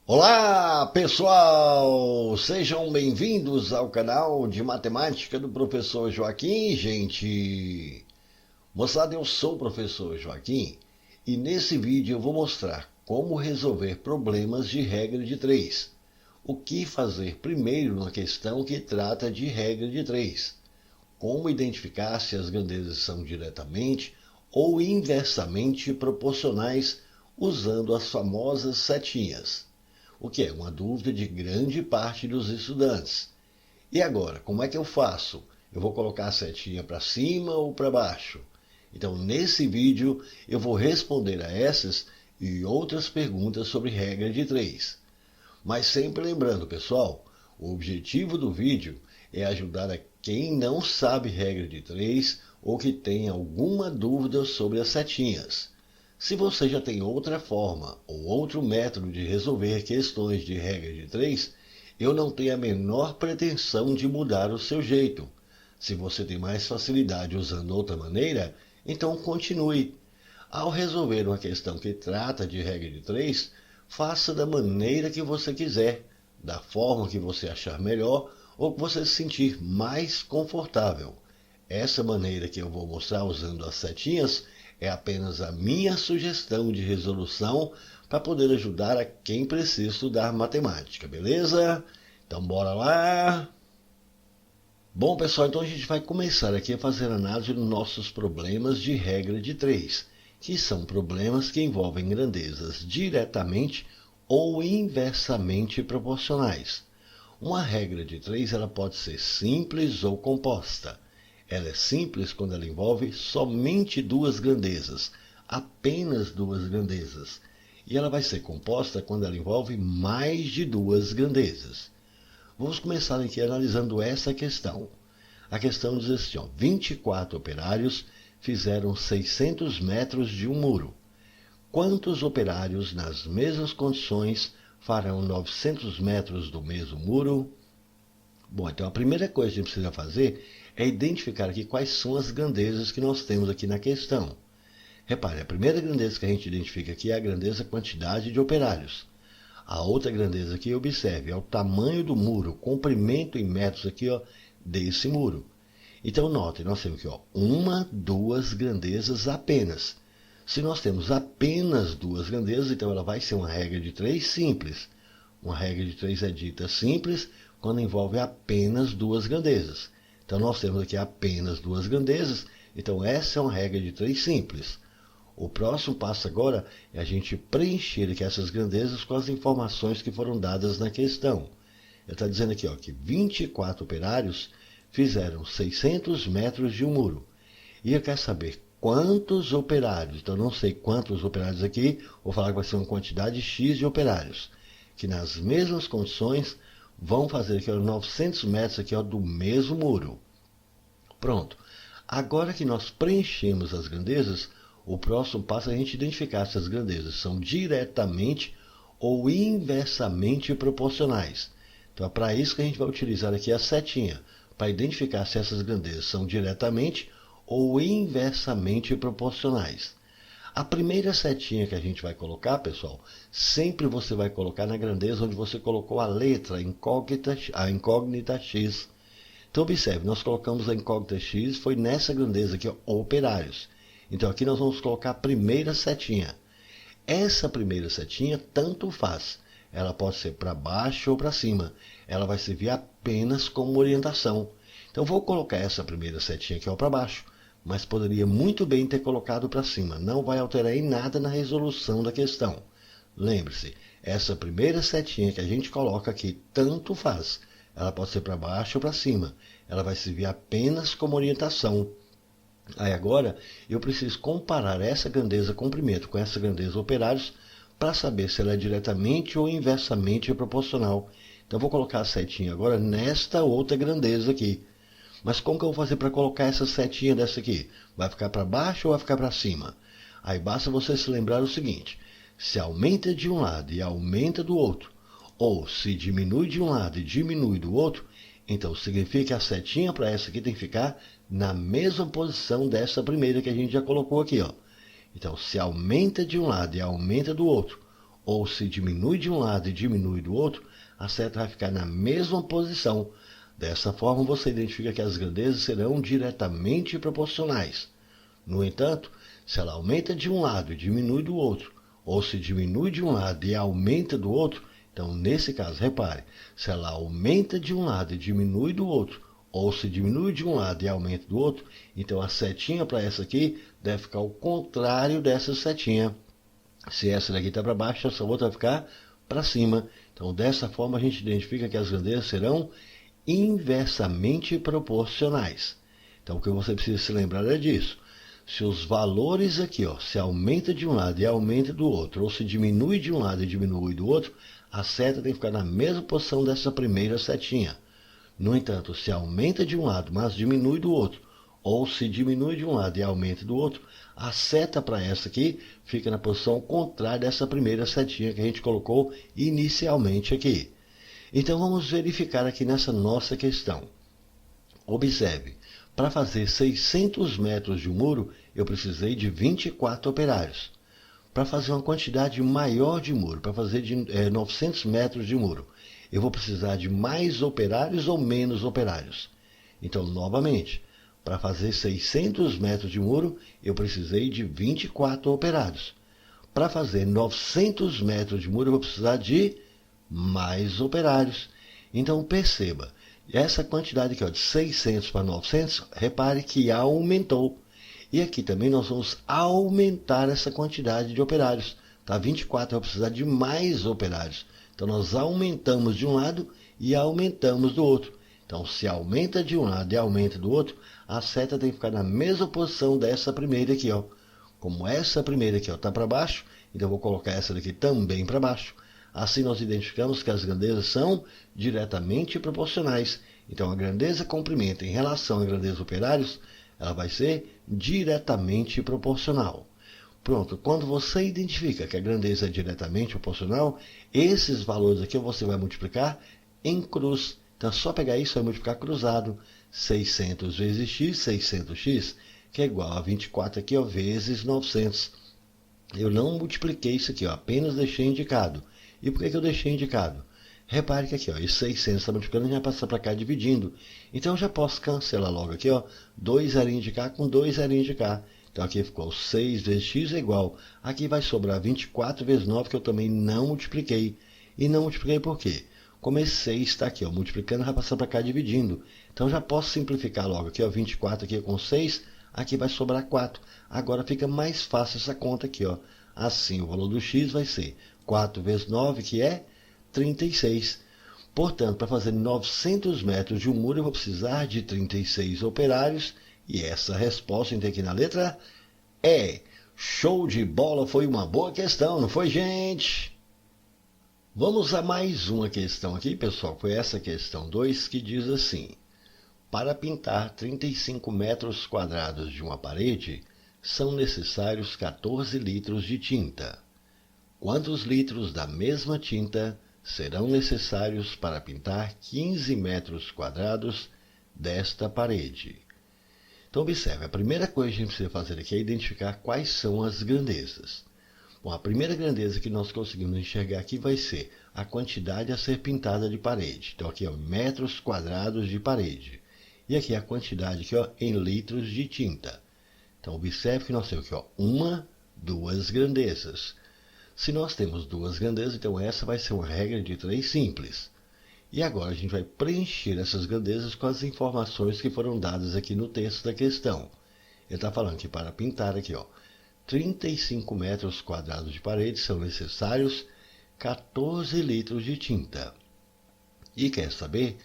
Olá, pessoal! Sejam bem-vindos ao canal de matemática do professor Joaquim, gente! Moçada, eu sou o professor Joaquim e nesse vídeo eu vou mostrar como resolver problemas de regra de 3. O que fazer primeiro na questão que trata de regra de 3. Como identificar se as grandezas são diretamente ou inversamente proporcionais usando as famosas setinhas. O que é uma dúvida de grande parte dos estudantes. E agora, como é que eu faço? Eu vou colocar a setinha para cima ou para baixo? Então, nesse vídeo, eu vou responder a essas e outras perguntas sobre regra de 3. Mas sempre lembrando, pessoal, o objetivo do vídeo é ajudar a quem não sabe regra de 3 ou que tem alguma dúvida sobre as setinhas. Se você já tem outra forma ou outro método de resolver questões de regra de 3, eu não tenho a menor pretensão de mudar o seu jeito. Se você tem mais facilidade usando outra maneira, então continue. Ao resolver uma questão que trata de regra de 3, faça da maneira que você quiser, da forma que você achar melhor ou que você se sentir mais confortável. Essa maneira que eu vou mostrar usando as setinhas é apenas a minha sugestão de resolução para poder ajudar a quem precisa estudar matemática, beleza? Então bora lá! Bom, pessoal, então a gente vai começar aqui a fazer análise dos nossos problemas de regra de 3, que são problemas que envolvem grandezas diretamente ou inversamente proporcionais. Uma regra de 3 ela pode ser simples ou composta. Ela é simples quando ela envolve somente duas grandezas, apenas duas grandezas. E ela vai ser composta quando ela envolve mais de duas grandezas. Vamos começar aqui analisando essa questão. A questão diz assim, 24 operários fizeram 600 metros de um muro. Quantos operários, nas mesmas condições, farão 900 metros do mesmo muro? Bom, então a primeira coisa que a gente precisa fazer é identificar aqui quais são as grandezas que nós temos aqui na questão. Repare, a primeira grandeza que a gente identifica aqui é a grandeza quantidade de operários. A outra grandeza aqui, observe, é o tamanho do muro, o comprimento em metros aqui, desse muro. Então, notem, nós temos aqui, duas grandezas apenas. Se nós temos apenas duas grandezas, então ela vai ser uma regra de 3 simples. Uma regra de 3 é dita simples quando envolve apenas duas grandezas. Então, nós temos aqui apenas duas grandezas, então essa é uma regra de 3 simples. O próximo passo agora é a gente preencher aqui essas grandezas com as informações que foram dadas na questão. Ele está dizendo aqui que 24 operários fizeram 600 metros de um muro. E eu quero saber quantos operários, então não sei quantos operários aqui, vou falar que vai ser uma quantidade X de operários, que nas mesmas condições vão fazer aqui 900 metros aqui, do mesmo muro. Pronto. Agora que nós preenchemos as grandezas, o próximo passo é a gente identificar se as grandezas são diretamente ou inversamente proporcionais. Então é para isso que a gente vai utilizar aqui a setinha, para identificar se essas grandezas são diretamente ou inversamente proporcionais. A primeira setinha que a gente vai colocar, pessoal, sempre você vai colocar na grandeza onde você colocou a letra a incógnita X. Então, observe, nós colocamos a incógnita X, foi nessa grandeza aqui, operários. Então, aqui nós vamos colocar a primeira setinha. Essa primeira setinha, tanto faz. Ela pode ser para baixo ou para cima. Ela vai servir apenas como orientação. Então, vou colocar essa primeira setinha aqui para baixo, mas poderia muito bem ter colocado para cima. Não vai alterar em nada na resolução da questão. Lembre-se, essa primeira setinha que a gente coloca aqui, tanto faz. Ela pode ser para baixo ou para cima. Ela vai servir apenas como orientação. Aí agora, eu preciso comparar essa grandeza comprimento com essa grandeza operários para saber se ela é diretamente ou inversamente proporcional. Então, eu vou colocar a setinha agora nesta outra grandeza aqui. Mas como que eu vou fazer para colocar essa setinha dessa aqui? Vai ficar para baixo ou vai ficar para cima? Aí basta você se lembrar o seguinte: se aumenta de um lado e aumenta do outro, ou se diminui de um lado e diminui do outro, então significa que a setinha para essa aqui tem que ficar na mesma posição dessa primeira que a gente já colocou aqui. Então, se aumenta de um lado e aumenta do outro, ou se diminui de um lado e diminui do outro, a seta vai ficar na mesma posição. Dessa forma, você identifica que as grandezas serão diretamente proporcionais. No entanto, se ela aumenta de um lado e diminui do outro, ou se diminui de um lado e aumenta do outro, então nesse caso, repare, se ela aumenta de um lado e diminui do outro, ou se diminui de um lado e aumenta do outro, então a setinha para essa aqui deve ficar ao contrário dessa setinha. Se essa daqui está para baixo, essa outra vai ficar para cima. Então, dessa forma, a gente identifica que as grandezas serão inversamente proporcionais. Então, o que você precisa se lembrar é disso. Se os valores aqui, se aumenta de um lado e aumenta do outro, ou se diminui de um lado e diminui do outro, a seta tem que ficar na mesma posição dessa primeira setinha. No entanto, se aumenta de um lado, mas diminui do outro, ou se diminui de um lado e aumenta do outro, a seta para essa aqui fica na posição contrária dessa primeira setinha que a gente colocou inicialmente aqui. Então vamos verificar aqui nessa nossa questão. Observe, para fazer 600 metros de um muro, eu precisei de 24 operários. Para fazer uma quantidade maior de muro, para fazer 900 metros de muro, eu vou precisar de mais operários ou menos operários? Então, novamente, para fazer 600 metros de muro, eu precisei de 24 operários. Para fazer 900 metros de muro, eu vou precisar de mais operários. Então, perceba, essa quantidade aqui, de 600 para 900, repare que aumentou. E aqui também nós vamos aumentar essa quantidade de operários. Tá? 24, eu vou precisar de mais operários. Então, nós aumentamos de um lado e aumentamos do outro. Então, se aumenta de um lado e aumenta do outro, a seta tem que ficar na mesma posição dessa primeira aqui. Como essa primeira aqui está para baixo, então eu vou colocar essa daqui também para baixo. Assim, nós identificamos que as grandezas são diretamente proporcionais. Então, a grandeza comprimento em relação à grandeza operários, ela vai ser diretamente proporcional. Pronto, quando você identifica que a grandeza é diretamente proporcional, esses valores aqui você vai multiplicar em cruz. Então, é só pegar isso e multiplicar cruzado. 600 vezes x, 600x, que é igual a 24 aqui, vezes 900. Eu não multipliquei isso aqui, apenas deixei indicado. E por que eu deixei indicado? Repare que aqui, esse 600 está multiplicando e já passa para cá dividindo. Então, eu já posso cancelar logo aqui, 2 zerinhos de cá com 2 zerinhos de cá. Então, aqui ficou 6 vezes x é igual. Aqui vai sobrar 24 vezes 9, que eu também não multipliquei. E não multipliquei por quê? Como esse 6 está aqui, multiplicando, vai passar para cá dividindo. Então, já posso simplificar logo aqui, 24 aqui com 6, aqui vai sobrar 4. Agora fica mais fácil essa conta aqui, Assim, o valor do x vai ser 4 vezes 9, que é 36. Portanto, para fazer 900 metros de um muro, eu vou precisar de 36 operários. E essa resposta tem aqui na letra E. Show de bola, foi uma boa questão, não foi, gente? Vamos a mais uma questão aqui, pessoal. Foi essa questão 2 que diz assim: para pintar 35 metros quadrados de uma parede, são necessários 14 litros de tinta. Quantos litros da mesma tinta serão necessários para pintar 15 metros quadrados desta parede? Então, observe, a primeira coisa que a gente precisa fazer aqui é identificar quais são as grandezas. Bom, a primeira grandeza que nós conseguimos enxergar aqui vai ser a quantidade a ser pintada de parede. Então, aqui, metros quadrados de parede. E aqui a quantidade aqui, em litros de tinta. Então, observe que nós temos aqui, uma, duas grandezas. Se nós temos duas grandezas, então essa vai ser uma regra de 3 simples. E agora a gente vai preencher essas grandezas com as informações que foram dadas aqui no texto da questão. Ele está falando que para pintar aqui, 35 metros quadrados de parede são necessários 14 litros de tinta. E quer saber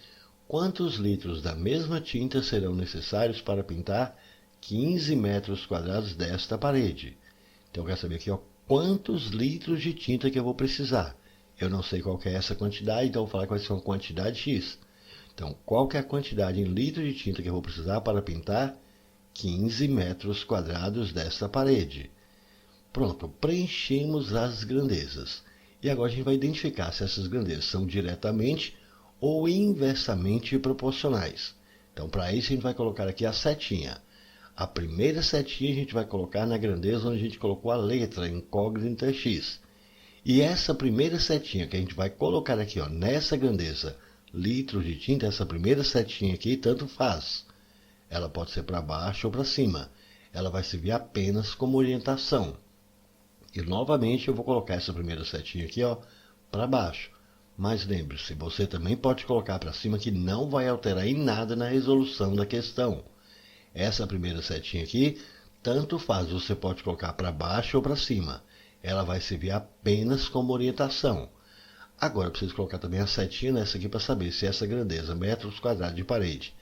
quantos litros da mesma tinta serão necessários para pintar 15 metros quadrados desta parede. Então, quer saber aqui, quantos litros de tinta que eu vou precisar. Eu não sei qual que é essa quantidade, então eu vou falar que vai ser uma quantidade X. Então, qual que é a quantidade em litros de tinta que eu vou precisar para pintar 15 metros quadrados desta parede? Pronto, preenchemos as grandezas. E agora a gente vai identificar se essas grandezas são diretamente ou inversamente proporcionais. Então, para isso, a gente vai colocar aqui a setinha. A primeira setinha a gente vai colocar na grandeza onde a gente colocou a letra incógnita X. E essa primeira setinha que a gente vai colocar aqui, ó, nessa grandeza, litros de tinta, essa primeira setinha aqui, tanto faz. Ela pode ser para baixo ou para cima. Ela vai servir apenas como orientação. E novamente eu vou colocar essa primeira setinha aqui, ó, para baixo. Mas lembre-se, você também pode colocar para cima que não vai alterar em nada na resolução da questão. Essa primeira setinha aqui, tanto faz, você pode colocar para baixo ou para cima. Ela vai servir apenas como orientação. Agora eu preciso colocar também a setinha nessa aqui para saber se essa grandeza, metros quadrados de parede,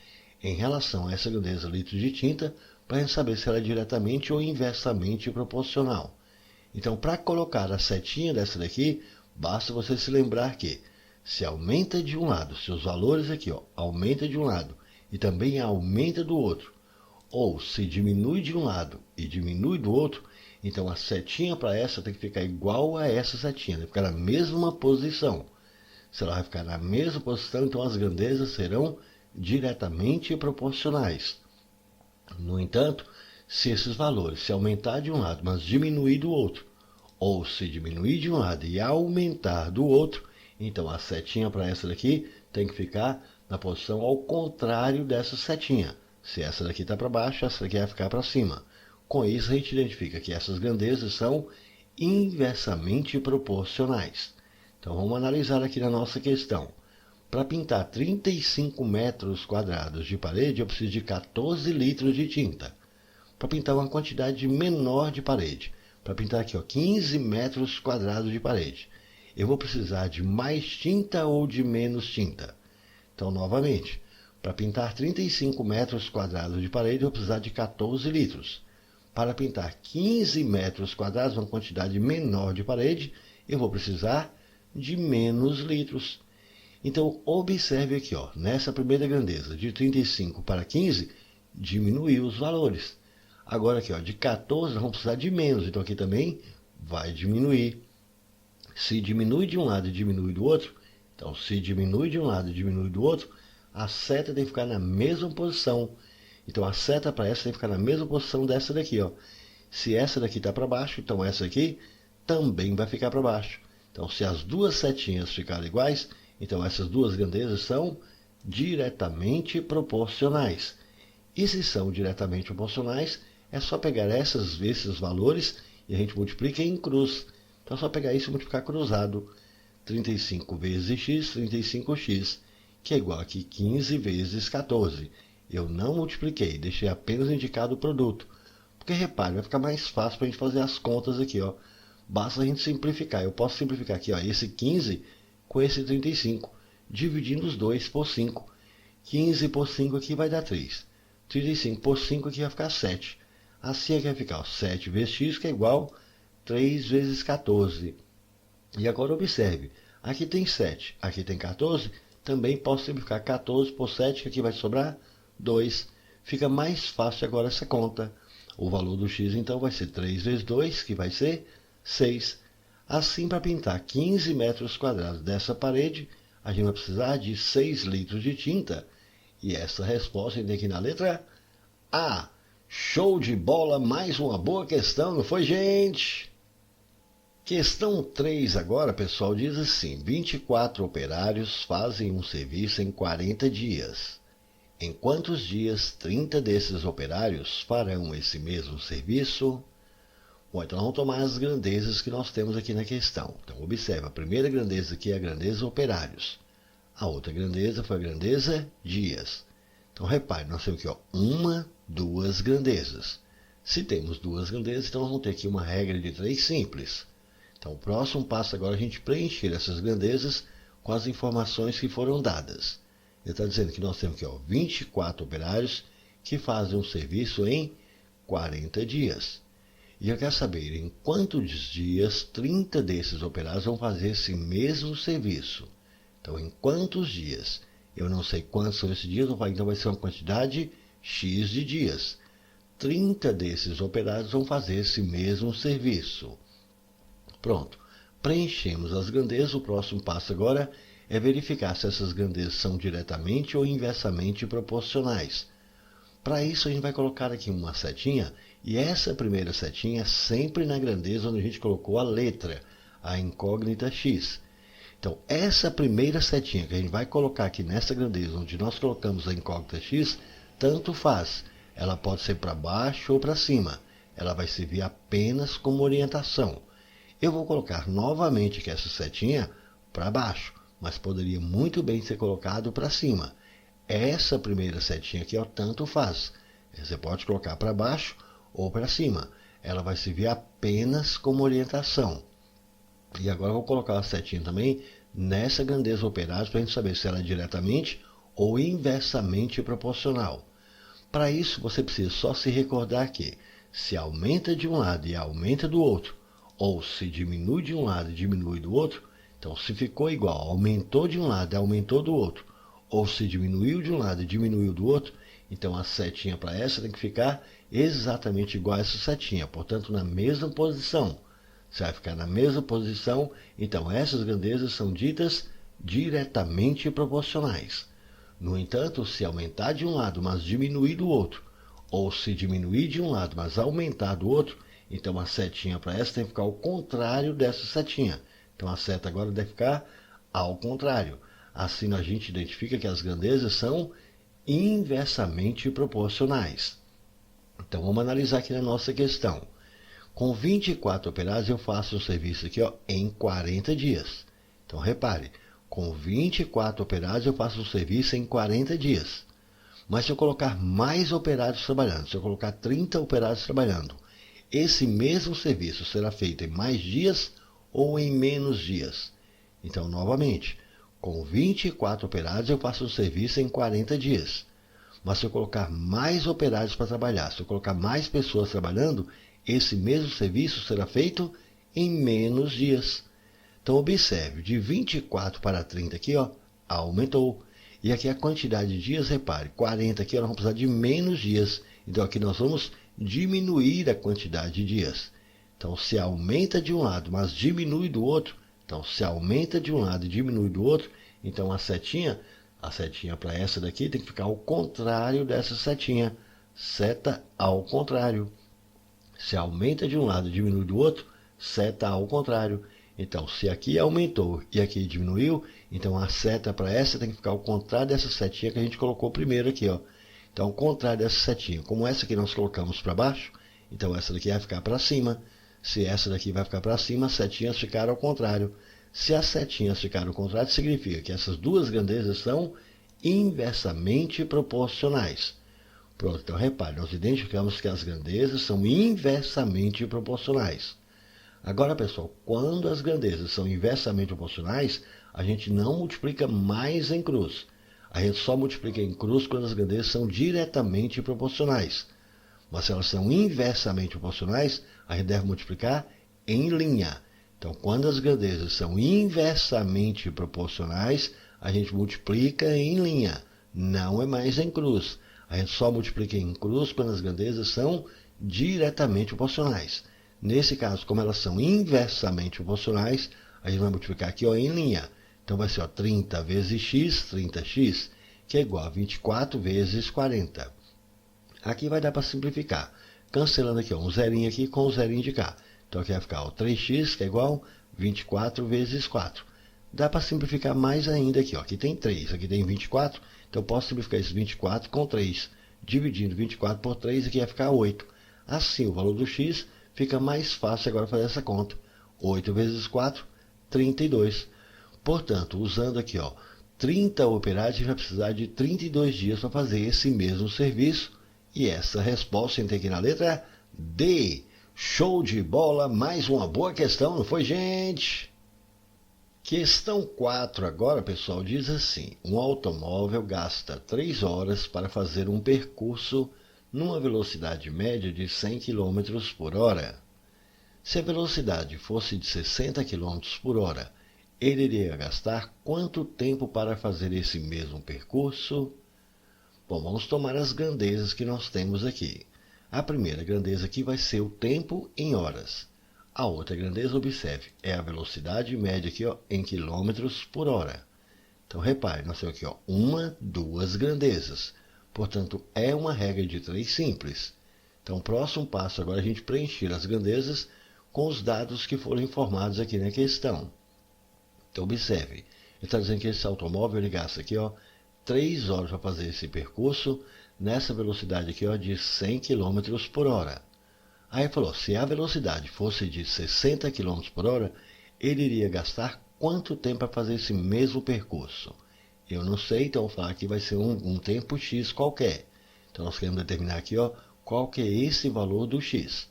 em relação a essa grandeza, litros de tinta, para a gente saber se ela é diretamente ou inversamente proporcional. Então, para colocar a setinha dessa daqui, basta você se lembrar que se aumenta de um lado, se os valores aqui, ó, aumenta de um lado e também aumenta do outro, ou se diminui de um lado e diminui do outro, então a setinha para essa tem que ficar igual a essa setinha, tem que ficar na mesma posição. Se ela vai ficar na mesma posição, então as grandezas serão diretamente proporcionais. No entanto, se esses valores se aumentar de um lado, mas diminuir do outro, ou se diminuir de um lado e aumentar do outro, então a setinha para essa daqui tem que ficar na posição ao contrário dessa setinha. Se essa daqui está para baixo, essa daqui vai ficar para cima. Com isso, a gente identifica que essas grandezas são inversamente proporcionais. Então, vamos analisar aqui na nossa questão. Para pintar 35 metros quadrados de parede, eu preciso de 14 litros de tinta. Para pintar uma quantidade menor de parede, para pintar aqui, ó, 15 metros quadrados de parede, eu vou precisar de mais tinta ou de menos tinta? Então, novamente, para pintar 35 metros quadrados de parede, eu vou precisar de 14 litros. Para pintar 15 metros quadrados, uma quantidade menor de parede, eu vou precisar de menos litros. Então, observe aqui, ó, nessa primeira grandeza, de 35 para 15, diminuiu os valores. Agora aqui, ó, de 14, nós vamos precisar de menos, então aqui também vai diminuir. Se diminui de um lado e diminui do outro, então se diminui de um lado e diminui do outro, a seta tem que ficar na mesma posição. Então a seta para essa tem que ficar na mesma posição dessa daqui, ó. Se essa daqui está para baixo, então essa aqui também vai ficar para baixo. Então se as duas setinhas ficarem iguais, então essas duas grandezas são diretamente proporcionais. E se são diretamente proporcionais, é só pegar esses valores e a gente multiplica em cruz. Então é só pegar isso e multiplicar cruzado. 35 vezes x, 35x, que é igual aqui 15 vezes 14. Eu não multipliquei, deixei apenas indicado o produto. Porque repare, vai ficar mais fácil para a gente fazer as contas aqui, ó. Basta a gente simplificar. Eu posso simplificar aqui, ó, esse 15 com esse 35, dividindo os dois por 5. 15 por 5 aqui vai dar 3. 35 por 5 aqui vai ficar 7. Assim aqui vai ficar, ó, 7 vezes x, que é igual 3 vezes 14. E agora observe, aqui tem 7, aqui tem 14, também posso simplificar 14 por 7, que aqui vai sobrar 2. Fica mais fácil agora essa conta. O valor do x, então, vai ser 3 vezes 2, que vai ser 6. Assim, para pintar 15 metros quadrados dessa parede, a gente vai precisar de 6 litros de tinta. E essa resposta tem aqui na letra A. Show de bola, mais uma boa questão, não foi, gente? Questão 3 agora, pessoal, diz assim: 24 operários fazem um serviço em 40 dias. Em quantos dias 30 desses operários farão esse mesmo serviço? Bom, então vamos tomar as grandezas que nós temos aqui na questão. Então, observe, a primeira grandeza aqui é a grandeza operários. A outra grandeza foi a grandeza dias. Então, repare, nós temos aqui, ó, uma, duas grandezas. Se temos duas grandezas, então vamos ter aqui uma regra de 3 simples. Então, o próximo passo agora é a gente preencher essas grandezas com as informações que foram dadas. Ele está dizendo que nós temos aqui, ó, 24 operários que fazem um serviço em 40 dias. E eu quero saber em quantos dias 30 desses operários vão fazer esse mesmo serviço. Então, em quantos dias? Eu não sei quantos são esses dias, então vai ser uma quantidade X de dias. 30 desses operários vão fazer esse mesmo serviço. Pronto. Preenchemos as grandezas. O próximo passo agora é verificar se essas grandezas são diretamente ou inversamente proporcionais. Para isso, a gente vai colocar aqui uma setinha, e essa primeira setinha é sempre na grandeza onde a gente colocou a letra. a incógnita x. Então, essa primeira setinha que a gente vai colocar aqui nessa grandeza, onde nós colocamos a incógnita x, tanto faz. Ela pode ser para baixo ou para cima. Ela vai servir apenas como orientação. Eu vou colocar novamente aqui essa setinha para baixo, mas poderia muito bem ser colocado para cima. Essa primeira setinha aqui, ó, tanto faz. Você pode colocar para baixo ou para cima. Ela vai servir apenas como orientação. E agora eu vou colocar a setinha também nessa grandeza operária para a gente saber se ela é diretamente ou inversamente proporcional. Para isso, você precisa só se recordar que se aumenta de um lado e aumenta do outro, ou se diminui de um lado e diminui do outro, então se ficou igual, aumentou de um lado e aumentou do outro, ou se diminuiu de um lado e diminuiu do outro, então a setinha para essa tem que ficar exatamente igual a essa setinha, portanto na mesma posição. Você vai ficar na mesma posição, então essas grandezas são ditas diretamente proporcionais. No entanto, se aumentar de um lado, mas diminuir do outro, ou se diminuir de um lado, mas aumentar do outro, então a setinha para essa tem que ficar ao contrário dessa setinha. Então a seta agora deve ficar ao contrário. Assim a gente identifica que as grandezas são inversamente proporcionais. Então vamos analisar aqui na nossa questão. Com 24 operados eu faço o serviço aqui, ó, em 40 dias. Então repare, com 24 operados eu faço o serviço em 40 dias. Mas se eu colocar mais operários trabalhando, se eu colocar 30 operários trabalhando, esse mesmo serviço será feito em mais dias ou em menos dias? Então, novamente, com 24 operários eu faço o serviço em 40 dias. Mas se eu colocar mais operários para trabalhar, se eu colocar mais pessoas trabalhando, esse mesmo serviço será feito em menos dias. Então, observe, de 24 para 30 aqui, ó, aumentou. E aqui a quantidade de dias, repare, 40 aqui, ó, nós vamos precisar de menos dias. Então, aqui nós vamos diminuir a quantidade de dias. Então, se aumenta de um lado, mas diminui do outro, então, se aumenta de um lado e diminui do outro, então a setinha para essa daqui tem que ficar ao contrário dessa setinha. Seta ao contrário. Se aumenta de um lado e diminui do outro, seta ao contrário. Então, se aqui aumentou e aqui diminuiu, então a seta para essa tem que ficar ao contrário dessa setinha que a gente colocou primeiro aqui, ó. Então, ao contrário dessa setinha. Como essa aqui nós colocamos para baixo, então essa daqui vai ficar para cima. Se essa daqui vai ficar para cima, as setinhas ficaram ao contrário. Se as setinhas ficaram ao contrário, significa que essas duas grandezas são inversamente proporcionais. Pronto, então repare, nós identificamos que as grandezas são inversamente proporcionais. Agora, pessoal, quando as grandezas são inversamente proporcionais, a gente não multiplica mais em cruz. A gente só multiplica em cruz quando as grandezas são diretamente proporcionais. Mas se elas são inversamente proporcionais, a gente deve multiplicar em linha. Então, quando as grandezas são inversamente proporcionais, a gente multiplica em linha, não é mais em cruz. A gente só multiplica em cruz quando as grandezas são diretamente proporcionais. Nesse caso, como elas são inversamente proporcionais, a gente vai multiplicar aqui, ó, em linha. Então vai ser, ó, 30 vezes x, 30x, que é igual a 24 vezes 40. Aqui vai dar para simplificar. Cancelando aqui, ó, um zerinho aqui com um zerinho de cá. Então aqui vai ficar, ó, 3x, que é igual a 24 vezes 4. Dá para simplificar mais ainda aqui, ó. Aqui tem 3, aqui tem 24. Então eu posso simplificar esse 24 com 3. Dividindo 24 por 3, aqui vai ficar 8. Assim, o valor do x fica mais fácil agora fazer essa conta. 8 vezes 4, 32. Portanto, usando aqui, ó, 30 operários, a gente vai precisar de 32 dias para fazer esse mesmo serviço. E essa resposta entra aqui na letra D. Show de bola, mais uma boa questão, não foi, gente? Questão 4 agora, pessoal, diz assim: um automóvel gasta 3 horas para fazer um percurso numa velocidade média de 100 km por hora. Se a velocidade fosse de 60 km por hora, ele iria gastar quanto tempo para fazer esse mesmo percurso? Bom, vamos tomar as grandezas que nós temos aqui. A primeira grandeza aqui vai ser o tempo em horas. A outra grandeza, observe, é a velocidade média aqui, ó, em quilômetros por hora. Então, repare, nós temos aqui, ó, uma, duas grandezas. Portanto, é uma regra de 3 simples. Então, o próximo passo agora é a gente preencher as grandezas com os dados que foram informados aqui na questão. Então observe, ele está dizendo que esse automóvel ele gasta aqui 3 horas para fazer esse percurso nessa velocidade aqui de 100 km por hora. Aí falou, se a velocidade fosse de 60 km por hora, ele iria gastar quanto tempo para fazer esse mesmo percurso? Eu não sei, então vou falar que vai ser um tempo X qualquer. Então nós queremos determinar aqui qual que é esse valor do X.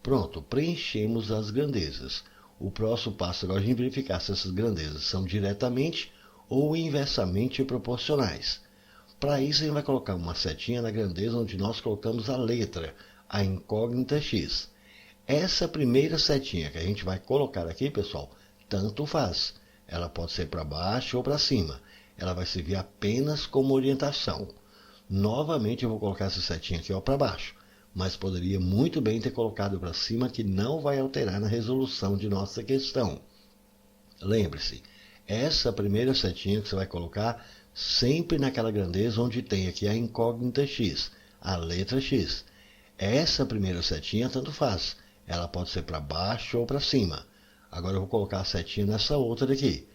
Pronto, preenchemos as grandezas. O próximo passo agora é a gente verificar se essas grandezas são diretamente ou inversamente proporcionais. Para isso a gente vai colocar uma setinha na grandeza onde nós colocamos a letra, a incógnita X. Essa primeira setinha que a gente vai colocar aqui, pessoal, tanto faz. Ela pode ser para baixo ou para cima. Ela vai servir apenas como orientação. Novamente eu vou colocar essa setinha aqui para baixo, mas poderia muito bem ter colocado para cima, que não vai alterar na resolução de nossa questão. Lembre-se, essa primeira setinha que você vai colocar sempre naquela grandeza onde tem aqui a incógnita X, a letra X. Essa primeira setinha tanto faz, ela pode ser para baixo ou para cima. Agora eu vou colocar a setinha nessa outra daqui.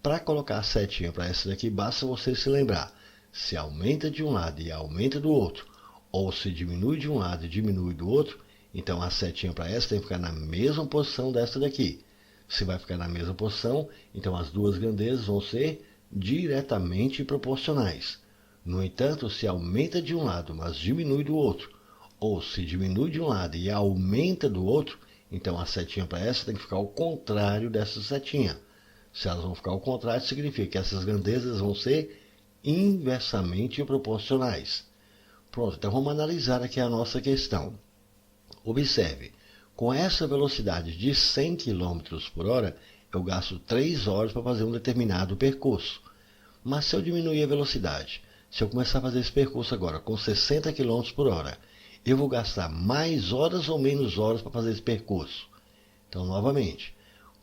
Para colocar a setinha para essa daqui, basta você se lembrar, se aumenta de um lado e aumenta do outro, ou se diminui de um lado e diminui do outro, então a setinha para essa tem que ficar na mesma posição dessa daqui. Se vai ficar na mesma posição, então as duas grandezas vão ser diretamente proporcionais. No entanto, se aumenta de um lado, mas diminui do outro, ou se diminui de um lado e aumenta do outro, então a setinha para essa tem que ficar ao contrário dessa setinha. Se elas vão ficar ao contrário, significa que essas grandezas vão ser inversamente proporcionais. Pronto, então vamos analisar aqui a nossa questão. Observe, com essa velocidade de 100 km por hora, eu gasto 3 horas para fazer um determinado percurso. Mas se eu diminuir a velocidade, se eu começar a fazer esse percurso agora com 60 km por hora, eu vou gastar mais horas ou menos horas para fazer esse percurso? Então, novamente,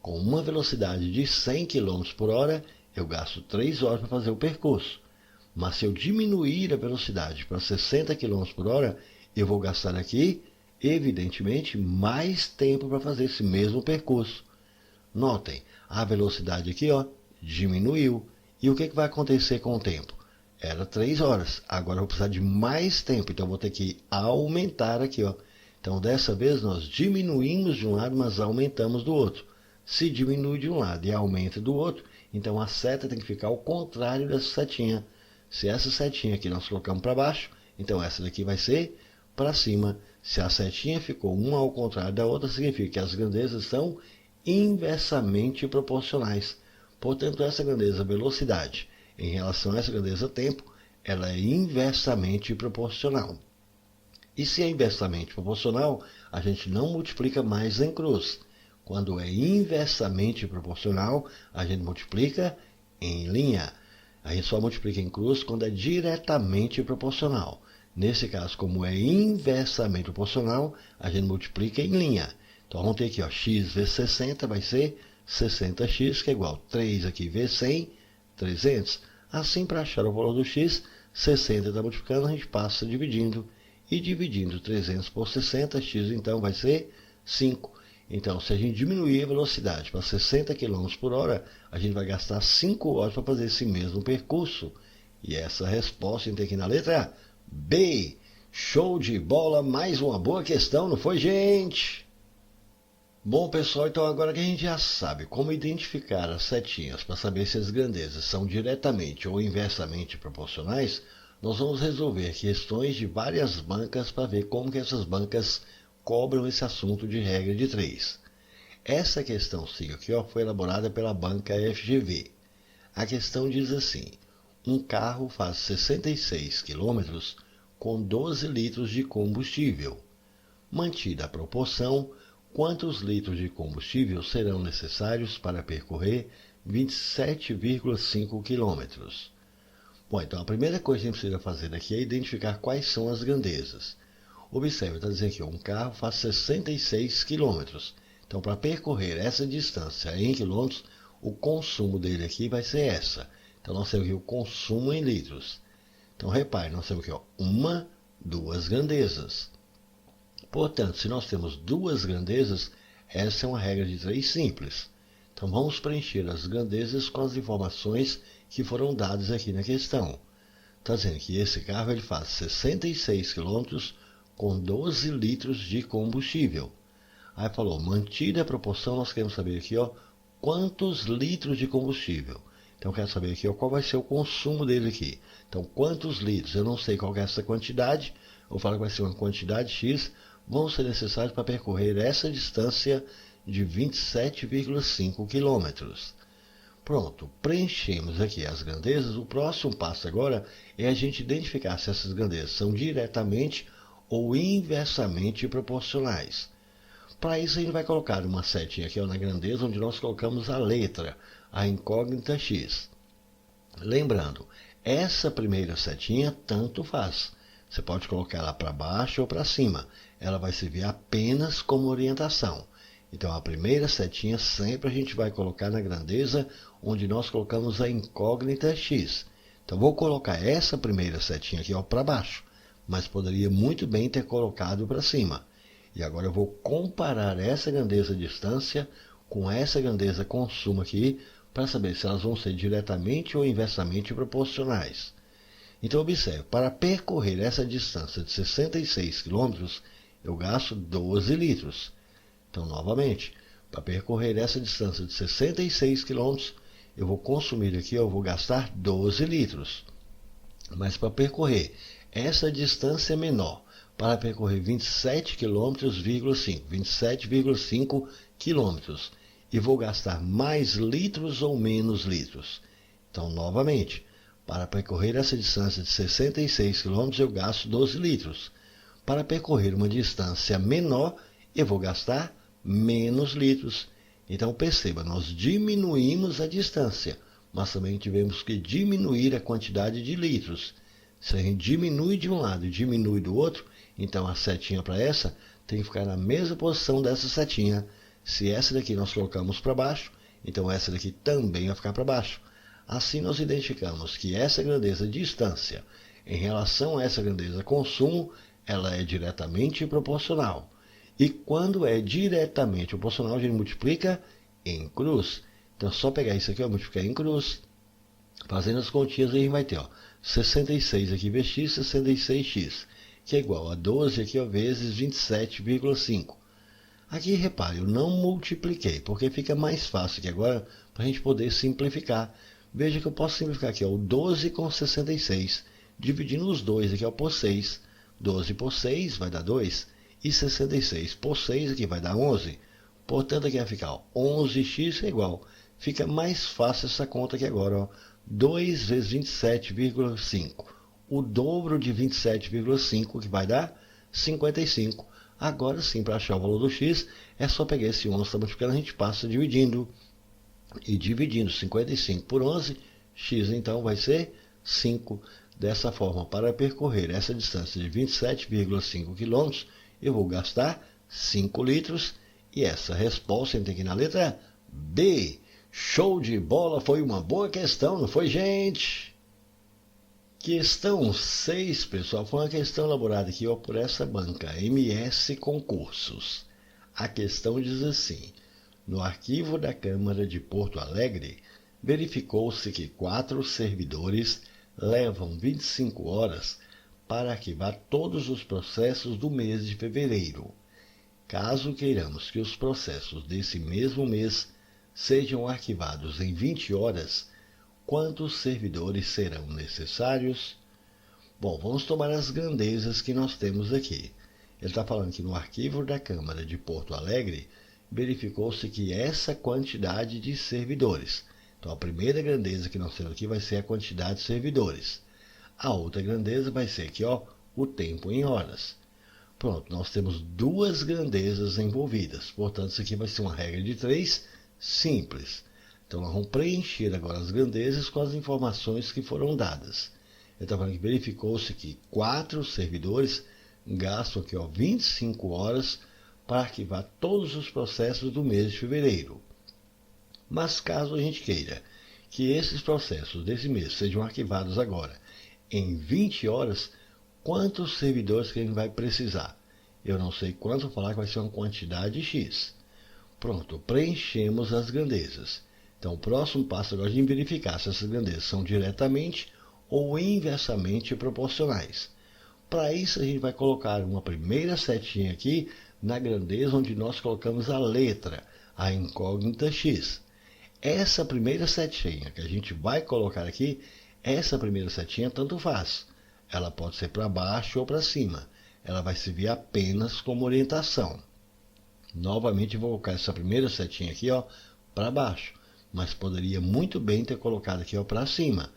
com uma velocidade de 100 km por hora, eu gasto 3 horas para fazer o percurso. Mas se eu diminuir a velocidade para 60 km por hora, eu vou gastar aqui, evidentemente, mais tempo para fazer esse mesmo percurso. Notem, a velocidade aqui diminuiu. E o que vai acontecer com o tempo? Era 3 horas, agora eu vou precisar de mais tempo, então eu vou ter que aumentar aqui. Então dessa vez nós diminuímos de um lado, mas aumentamos do outro. Se diminui de um lado e aumenta do outro, então a seta tem que ficar ao contrário dessa setinha. Se essa setinha aqui nós colocamos para baixo, então essa daqui vai ser para cima. Se a setinha ficou uma ao contrário da outra, significa que as grandezas são inversamente proporcionais. Portanto, essa grandeza velocidade em relação a essa grandeza tempo, ela é inversamente proporcional. E se é inversamente proporcional, a gente não multiplica mais em cruz. Quando é inversamente proporcional, a gente multiplica em linha. A gente só multiplica em cruz quando é diretamente proporcional. Nesse caso, como é inversamente proporcional, a gente multiplica em linha. Então vamos ter aqui, x vezes 60 vai ser 60x, que é igual a 3 aqui vezes 100, 300. Assim, para achar o valor do x, 60 está multiplicando, a gente passa dividindo. E dividindo 300 por 60, x então vai ser 5. Então, se a gente diminuir a velocidade para 60 km por hora, a gente vai gastar 5 horas para fazer esse mesmo percurso. E essa resposta a gente tem aqui na letra B. Show de bola, mais uma boa questão, não foi, gente? Bom, pessoal, então agora que a gente já sabe como identificar as setinhas para saber se as grandezas são diretamente ou inversamente proporcionais, nós vamos resolver questões de várias bancas para ver como que essas bancas cobram esse assunto de regra de 3. Essa questão 5 aqui foi elaborada pela banca FGV. A questão diz assim: um carro faz 66 km com 12 litros de combustível. Mantida a proporção, quantos litros de combustível serão necessários para percorrer 27,5 km? Bom, então a primeira coisa que a gente precisa fazer aqui é identificar quais são as grandezas. Observe, está dizendo aqui, um carro faz 66 km. Então, para percorrer essa distância em quilômetros, o consumo dele aqui vai ser essa. Então, nós temos aqui o consumo em litros. Então, repare, nós temos aqui duas grandezas. Portanto, se nós temos duas grandezas, Essa é uma regra de 3 simples. Então vamos preencher as grandezas com as informações que foram dadas aqui na questão. Está dizendo que esse carro ele faz 66 km com 12 litros de combustível. Aí falou, mantida a proporção, nós queremos saber aqui, ó, quantos litros de combustível. Então eu quero saber aqui, ó, qual vai ser o consumo dele aqui. Então quantos litros? Eu não sei qual é essa quantidade. Eu falo que vai ser uma quantidade X. Vão ser necessários para percorrer essa distância de 27,5 km. Pronto, preenchemos aqui as grandezas. O próximo passo agora é a gente identificar se essas grandezas são diretamente ou inversamente proporcionais. Para isso a gente vai colocar uma setinha aqui ó, na grandeza onde nós colocamos a letra, a incógnita X. Lembrando, essa primeira setinha tanto faz. Você pode colocar ela para baixo ou para cima. Ela vai servir apenas como orientação. Então a primeira setinha sempre a gente vai colocar na grandeza onde nós colocamos a incógnita X. Então vou colocar essa primeira setinha aqui para baixo, mas poderia muito bem ter colocado para cima. E agora eu vou comparar essa grandeza distância com essa grandeza consumo aqui para saber se elas vão ser diretamente ou inversamente proporcionais. Então observe, para percorrer essa distância de 66 km, eu gasto 12 litros. Então, novamente, para percorrer essa distância de 66 km, eu vou consumir aqui, eu vou gastar 12 litros. Mas para percorrer essa distância menor, para percorrer 27,5 km, e vou gastar mais litros ou menos litros. Então, novamente, para percorrer essa distância de 66 km, eu gasto 12 litros. Para percorrer uma distância menor, eu vou gastar menos litros. Então perceba, nós diminuímos a distância, mas também tivemos que diminuir a quantidade de litros. Se a gente diminui de um lado e diminui do outro, então a setinha para essa tem que ficar na mesma posição dessa setinha. Se essa daqui nós colocamos para baixo, então essa daqui também vai ficar para baixo. Assim nós identificamos que essa grandeza distância em relação a essa grandeza consumo, ela é diretamente proporcional. E quando é diretamente proporcional, a gente multiplica em cruz. Então é só pegar isso aqui, ó, multiplicar em cruz. Fazendo as continhas, a gente vai ter ó, 66 aqui vezes x, 66x, que é igual a 12 aqui ó, vezes 27,5. Aqui, repare, eu não multipliquei, porque fica mais fácil aqui agora para a gente poder simplificar. Veja que eu posso simplificar aqui ó, o 12 com 66, dividindo os dois aqui ó, por 6. 12 por 6 vai dar 2. E 66 por 6 aqui vai dar 11. Portanto, aqui vai ficar ó, 11x é igual. Fica mais fácil essa conta aqui agora. Ó, 2 vezes 27,5. O dobro de 27,5 que vai dar 55. Agora sim, para achar o valor do x, é só pegar esse 11 está multiplicando, a gente passa dividindo. E dividindo 55 por 11, x então vai ser 5. Dessa forma, para percorrer essa distância de 27,5 km, eu vou gastar 5 litros. E essa resposta tem que ir na letra B. Show de bola, foi uma boa questão, não foi, gente? Questão 6, pessoal, foi uma questão elaborada aqui ó, por essa banca, MS Concursos. A questão diz assim: no arquivo da Câmara de Porto Alegre, verificou-se que 4 servidores levam 25 horas para arquivar todos os processos do mês de fevereiro. Caso queiramos que os processos desse mesmo mês sejam arquivados em 20 horas, quantos servidores serão necessários? Bom, vamos tomar as grandezas que nós temos aqui. Ele está falando que no arquivo da Câmara de Porto Alegre, verificou-se que essa quantidade de servidores. Então, a primeira grandeza que nós temos aqui vai ser a quantidade de servidores. A outra grandeza vai ser aqui, ó, o tempo em horas. Pronto, nós temos duas grandezas envolvidas. Portanto, isso aqui vai ser uma regra de 3 simples. Então, nós vamos preencher agora as grandezas com as informações que foram dadas. Ele está falando que verificou-se que 4 servidores gastam aqui, ó, 25 horas para arquivar todos os processos do mês de fevereiro. Mas caso a gente queira que esses processos desse mês sejam arquivados agora em 20 horas, quantos servidores que a gente vai precisar? Eu não sei quanto, vou falar que vai ser uma quantidade X. Pronto, preenchemos as grandezas. Então, o próximo passo agora é de verificar se essas grandezas são diretamente ou inversamente proporcionais. Para isso, a gente vai colocar uma primeira setinha aqui na grandeza onde nós colocamos a letra, a incógnita x. Essa primeira setinha que a gente vai colocar aqui, essa primeira setinha tanto faz. Ela pode ser para baixo ou para cima. Ela vai servir apenas como orientação. Novamente, vou colocar essa primeira setinha aqui para baixo. Mas poderia muito bem ter colocado aqui para cima.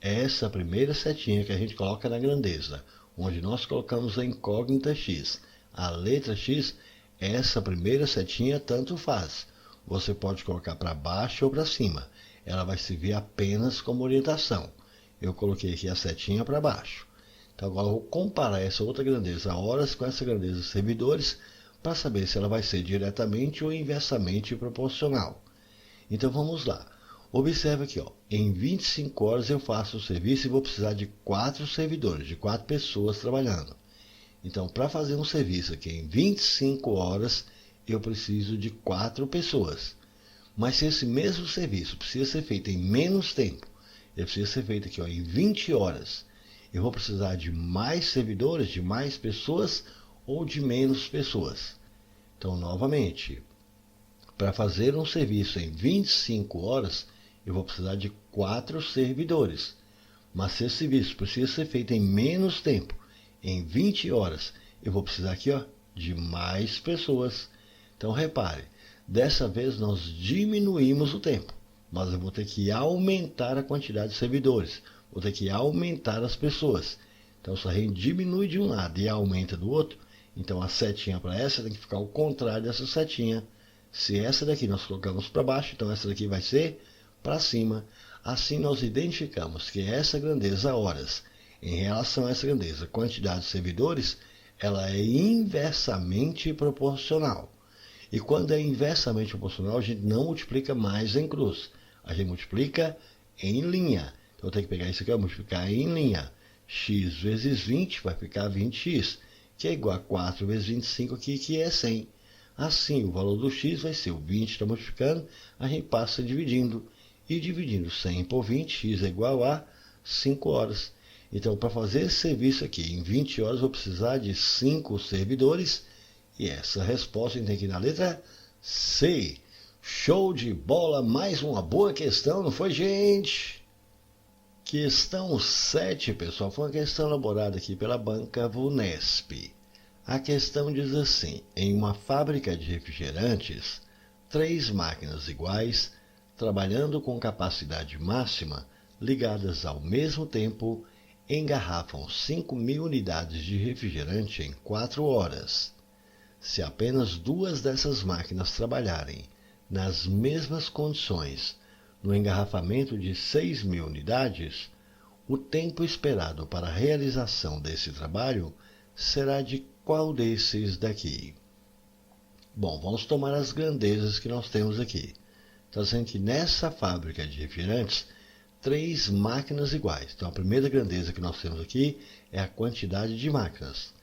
Essa primeira setinha que a gente coloca na grandeza, onde nós colocamos a incógnita x, a letra x, essa primeira setinha tanto faz. Você pode colocar para baixo ou para cima. Ela vai servir apenas como orientação. Eu coloquei aqui a setinha para baixo. Então agora eu vou comparar essa outra grandeza horas com essa grandeza servidores para saber se ela vai ser diretamente ou inversamente proporcional. Então vamos lá. Observe aqui, em 25 horas eu faço o serviço e vou precisar de 4 servidores, de 4 pessoas trabalhando. Então, para fazer um serviço aqui em 25 horas, eu preciso de 4 pessoas. Mas se esse mesmo serviço precisa ser feito em menos tempo, ele precisa ser feito aqui em 20 horas, eu vou precisar de mais servidores, de mais pessoas ou de menos pessoas. Então, novamente, para fazer um serviço em 25 horas, eu vou precisar de 4 servidores. Mas se esse serviço precisa ser feito em menos tempo, em 20 horas, eu vou precisar aqui de mais pessoas. Então, repare, dessa vez nós diminuímos o tempo, mas eu vou ter que aumentar a quantidade de servidores. Vou ter que aumentar as pessoas. Então, se a gente diminui de um lado e aumenta do outro, então a setinha para essa tem que ficar ao contrário dessa setinha. Se essa daqui nós colocamos para baixo, então essa daqui vai ser para cima. Assim nós identificamos que essa grandeza horas, em relação a essa grandeza quantidade de servidores, ela é inversamente proporcional. E quando é inversamente proporcional, a gente não multiplica mais em cruz. A gente multiplica em linha. Então eu tenho que pegar isso aqui, multiplicar em linha. X vezes 20 vai ficar 20x, que é igual a 4 vezes 25 aqui, que é 100. Assim, o valor do x vai ser o 20, está multiplicando, a gente passa dividindo. E dividindo 100 por 20, x é igual a 5 horas. Então, para fazer esse serviço aqui em 20 horas, eu vou precisar de 5 servidores. E essa resposta a gente tem que ir na letra C. Show de bola, mais uma boa questão, não foi, gente? Questão 7, pessoal, foi uma questão elaborada aqui pela banca Vunesp. A questão diz assim: em uma fábrica de refrigerantes, 3 máquinas iguais, trabalhando com capacidade máxima, ligadas ao mesmo tempo, engarrafam 5.000 unidades de refrigerante em 4 horas. Se apenas 2 dessas máquinas trabalharem nas mesmas condições no engarrafamento de 6.000 unidades, o tempo esperado para a realização desse trabalho será de qual desses daqui? Bom, vamos tomar as grandezas que nós temos aqui. Está dizendo que nessa fábrica de refrigerantes, 3 máquinas iguais. Então, a primeira grandeza que nós temos aqui é a quantidade de máquinas,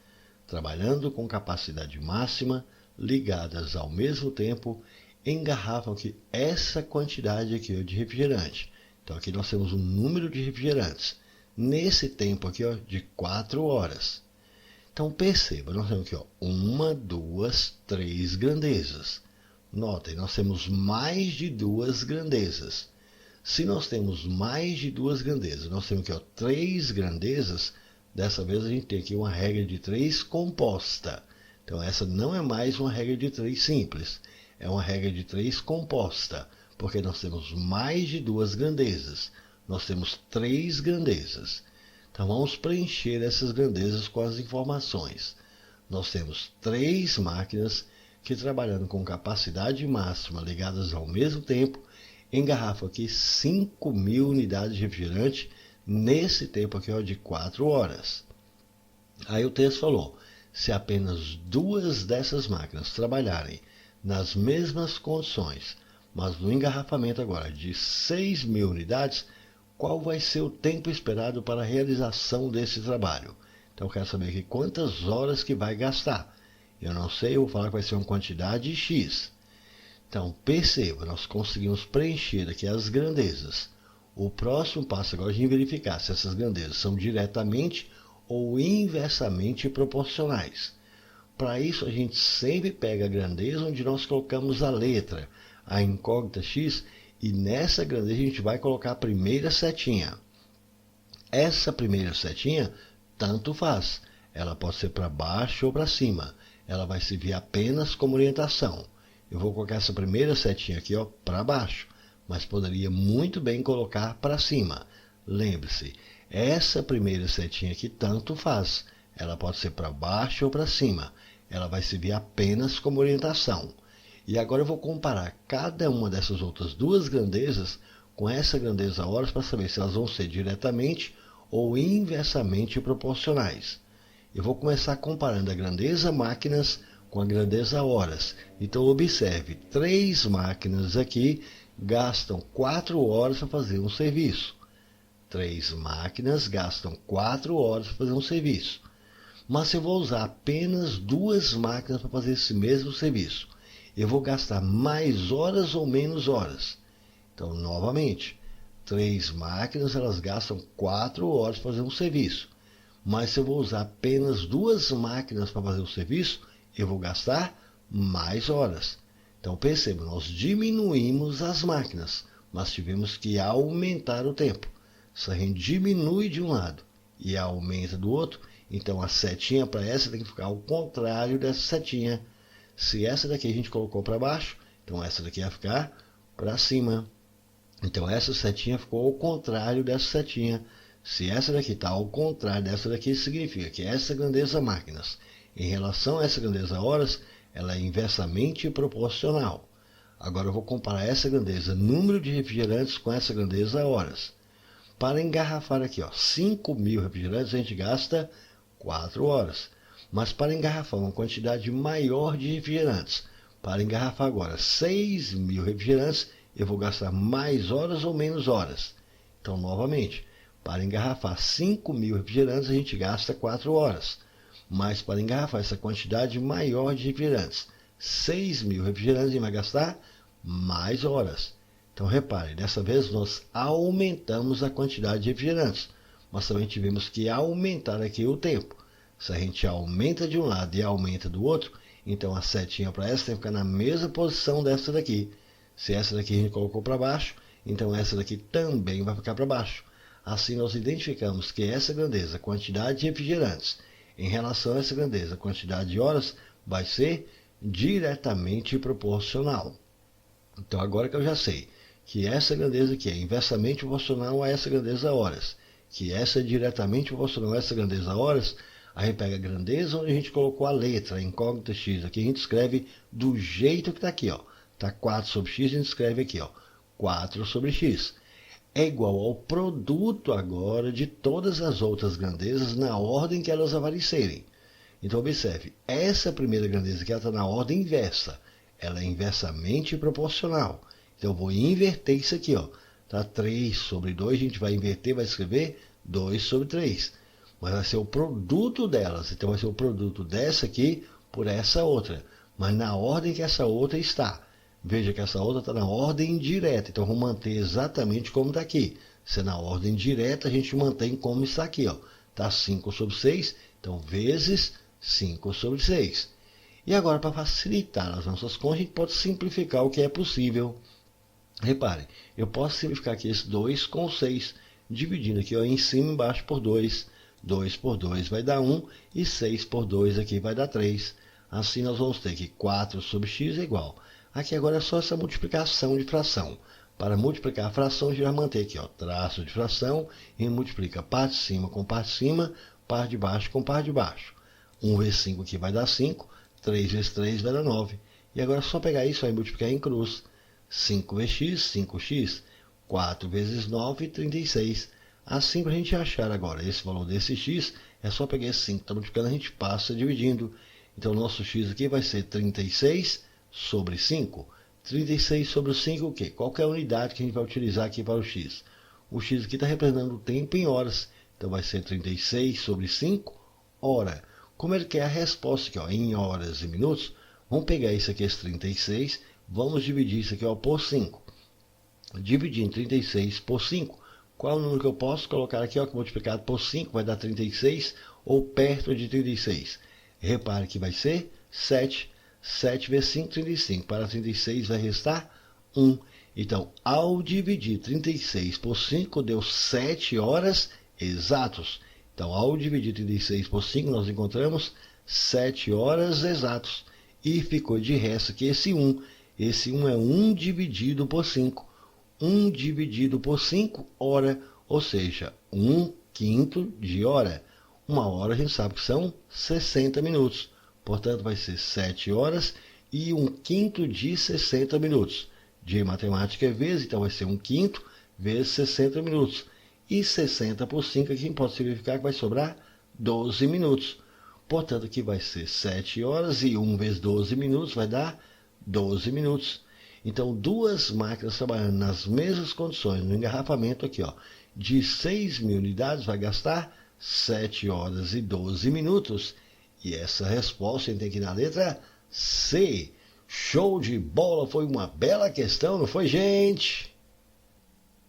trabalhando com capacidade máxima, ligadas ao mesmo tempo, engarrafam aqui essa quantidade aqui de refrigerante. Então, aqui nós temos um número de refrigerantes, nesse tempo aqui de 4 horas. Então, perceba, nós temos aqui 1, 2, 3 grandezas. Notem, nós temos mais de 2 grandezas. Se nós temos mais de 2 grandezas, nós temos aqui 3 grandezas, dessa vez a gente tem aqui uma regra de 3 composta. Então essa não é mais uma regra de 3 simples, é uma regra de 3 composta, porque nós temos mais de 2 grandezas, nós temos 3 grandezas. Então vamos preencher essas grandezas com as informações. Nós temos 3 máquinas que, trabalhando com capacidade máxima ligadas ao mesmo tempo, engarrafam aqui 5.000 unidades de refrigerante nesse tempo aqui de 4 horas. Aí o texto falou: se apenas 2 dessas máquinas trabalharem nas mesmas condições, mas no engarrafamento agora de 6.000 unidades, qual vai ser o tempo esperado para a realização desse trabalho? Então eu quero saber aqui quantas horas que vai gastar. Eu não sei, eu vou falar que vai ser uma quantidade X. Então, perceba, nós conseguimos preencher aqui as grandezas. O próximo passo agora é a gente verificar se essas grandezas são diretamente ou inversamente proporcionais. Para isso, a gente sempre pega a grandeza onde nós colocamos a letra, a incógnita x, e nessa grandeza a gente vai colocar a primeira setinha. Essa primeira setinha, tanto faz. Ela pode ser para baixo ou para cima. Ela vai servir apenas como orientação. Eu vou colocar essa primeira setinha aqui para baixo, mas poderia muito bem colocar para cima. Lembre-se, essa primeira setinha aqui tanto faz. Ela pode ser para baixo ou para cima. Ela vai servir apenas como orientação. E agora eu vou comparar cada uma dessas outras duas grandezas com essa grandeza horas para saber se elas vão ser diretamente ou inversamente proporcionais. Eu vou começar comparando a grandeza máquinas com a grandeza horas. Então observe, 3 máquinas aqui gastam 4 horas para fazer um serviço. 3 máquinas gastam 4 horas para fazer um serviço. Mas se eu vou usar apenas 2 máquinas para fazer esse mesmo serviço, eu vou gastar mais horas ou menos horas? Então, novamente, 3 máquinas elas gastam 4 horas para fazer um serviço. Mas se eu vou usar apenas 2 máquinas para fazer o serviço, eu vou gastar mais horas. Então perceba, nós diminuímos as máquinas, mas tivemos que aumentar o tempo. Se a gente diminui de um lado e aumenta do outro, então a setinha para essa tem que ficar ao contrário dessa setinha. Se essa daqui a gente colocou para baixo, então essa daqui vai ficar para cima. Então essa setinha ficou ao contrário dessa setinha. Se essa daqui está ao contrário dessa daqui, significa que essa grandeza máquinas, em relação a essa grandeza horas, ela é inversamente proporcional. Agora eu vou comparar essa grandeza número de refrigerantes com essa grandeza horas. Para engarrafar aqui, 5.000 refrigerantes, a gente gasta 4 horas. Mas para engarrafar uma quantidade maior de refrigerantes, para engarrafar agora 6.000 refrigerantes, eu vou gastar mais horas ou menos horas. Então, novamente, para engarrafar 5.000 refrigerantes, a gente gasta 4 horas. Mas para engarrafar essa quantidade maior de refrigerantes, 6.000 refrigerantes, a gente vai gastar mais horas. Então, repare, dessa vez nós aumentamos a quantidade de refrigerantes, mas também tivemos que aumentar aqui o tempo. Se a gente aumenta de um lado e aumenta do outro, então a setinha para essa tem que ficar na mesma posição dessa daqui. Se essa daqui a gente colocou para baixo, então essa daqui também vai ficar para baixo. Assim nós identificamos que essa grandeza, quantidade de refrigerantes, em relação a essa grandeza, quantidade de horas, vai ser diretamente proporcional. Então agora que eu já sei que essa grandeza aqui é inversamente proporcional a essa grandeza horas, que essa é diretamente proporcional a essa grandeza horas, a gente pega a grandeza onde a gente colocou a letra, a incógnita x, aqui a gente escreve do jeito que está aqui, Está 4 sobre x, a gente escreve aqui, 4 sobre x. É igual ao produto agora de todas as outras grandezas na ordem que elas aparecerem. Então observe, essa primeira grandeza aqui está na ordem inversa. Ela é inversamente proporcional. Então eu vou inverter isso aqui, Tá 3 sobre 2, a gente vai inverter, vai escrever 2 sobre 3. Mas vai ser o produto delas. Então vai ser o produto dessa aqui por essa outra. Mas na ordem que essa outra está. Veja que essa outra está na ordem direta. Então vamos manter exatamente como está aqui. Se é na ordem direta, a gente mantém como está aqui. Está 5 sobre 6. Então vezes 5 sobre 6. E agora, para facilitar as nossas contas, a gente pode simplificar o que é possível. Repare, eu posso simplificar aqui esse 2 com 6. Dividindo aqui em cima e embaixo por 2. 2 por 2 vai dar 1 e 6 por 2 aqui vai dar 3. Assim nós vamos ter que 4 sobre x é igual. Aqui agora é só essa multiplicação de fração. Para multiplicar a fração, a gente vai manter aqui, traço de fração, e multiplica parte de cima com parte de cima, parte de baixo com parte de baixo. 1 vezes 5 aqui vai dar 5, 3 vezes 3 vai dar 9. E agora é só pegar isso e multiplicar em cruz. 5 vezes x, 5x, 4 vezes 9, 36. Assim, para a gente achar agora esse valor desse x, é só pegar esse 5, está multiplicando, a gente passa dividindo. Então, o nosso x aqui vai ser 36 sobre 5. 36 sobre 5 o quê? Qual que é a unidade que a gente vai utilizar aqui para o x? O x aqui está representando o tempo em horas. Então, vai ser 36 sobre 5 hora. Como ele quer a resposta aqui, em horas e minutos, vamos pegar isso aqui, esse 36, Vamos dividir isso aqui, ó, por 5. Dividir em 36 por 5. Qual é o número que eu posso colocar aqui, ó, que multiplicado por 5 vai dar 36 ou perto de 36? Repare que vai ser 7. 7 vezes 5, 35. Para 36 vai restar 1. Então, ao dividir 36 por 5, deu 7 horas exatos. Então, ao dividir 36 por 5, nós encontramos 7 horas exatos. E ficou de resto aqui esse 1. Esse 1 é 1 dividido por 5. 1 dividido por 5, hora, ou seja, 1/5 de hora. Uma hora a gente sabe que são 60 minutos. Portanto, vai ser 7 horas e 1/5 de 60 minutos. De matemática é vezes, então vai ser 1/5 vezes 60 minutos. E 60 por 5 aqui pode significar que vai sobrar 12 minutos. Portanto, aqui vai ser 7 horas e 1 vezes 12 minutos vai dar 12 minutos. Então, duas máquinas trabalhando nas mesmas condições, no engarrafamento aqui, ó, de 6.000 unidades, vai gastar 7 horas e 12 minutos. E essa resposta a gente tem que ir na letra C. Show de bola, foi uma bela questão, não foi, gente?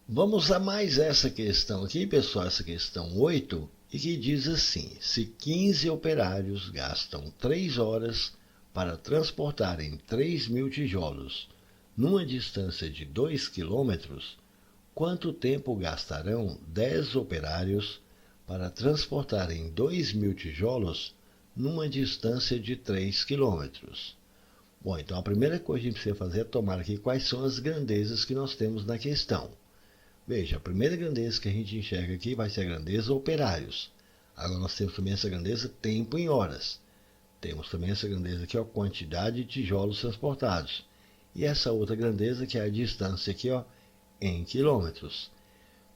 Vamos a mais essa questão aqui, pessoal, essa questão 8, e que diz assim: se 15 operários gastam 3 horas para transportarem 3.000 tijolos numa distância de 2 quilômetros, quanto tempo gastarão 10 operários para transportarem 2.000 tijolos numa distância de 3 quilômetros? Bom, então a primeira coisa que a gente precisa fazer é tomar aqui quais são as grandezas que nós temos na questão. Veja, a primeira grandeza que a gente enxerga aqui vai ser a grandeza operários. Agora nós temos também essa grandeza tempo em horas. Temos também essa grandeza aqui, ó, quantidade de tijolos transportados. E essa outra grandeza que é a distância aqui, ó, em quilômetros.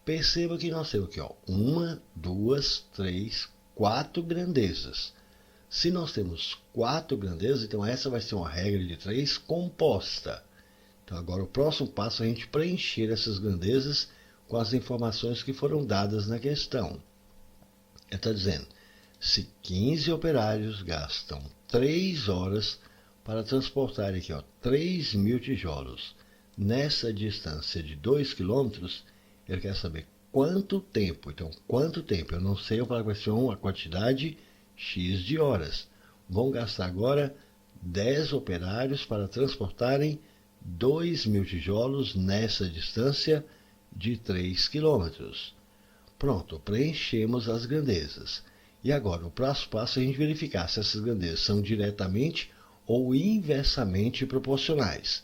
Perceba que nós temos aqui, ó, 1, 2, 3, 4 grandezas. Se nós temos 4 grandezas, então essa vai ser uma regra de 3 composta. Então agora o próximo passo é a gente preencher essas grandezas com as informações que foram dadas na questão. Ele está dizendo, se 15 operários gastam 3 horas para transportar aqui, ó, 3.000 tijolos nessa distância de 2 quilômetros, ele quer saber quanto tempo. Então, quanto tempo? Eu não sei, eu falo que vai ser uma quantidade X de horas. Vão gastar agora 10 operários para transportarem 2.000 tijolos nessa distância de 3 quilômetros. Pronto, preenchemos as grandezas. E agora, o próximo passo é a gente verificar se essas grandezas são diretamente ou inversamente proporcionais.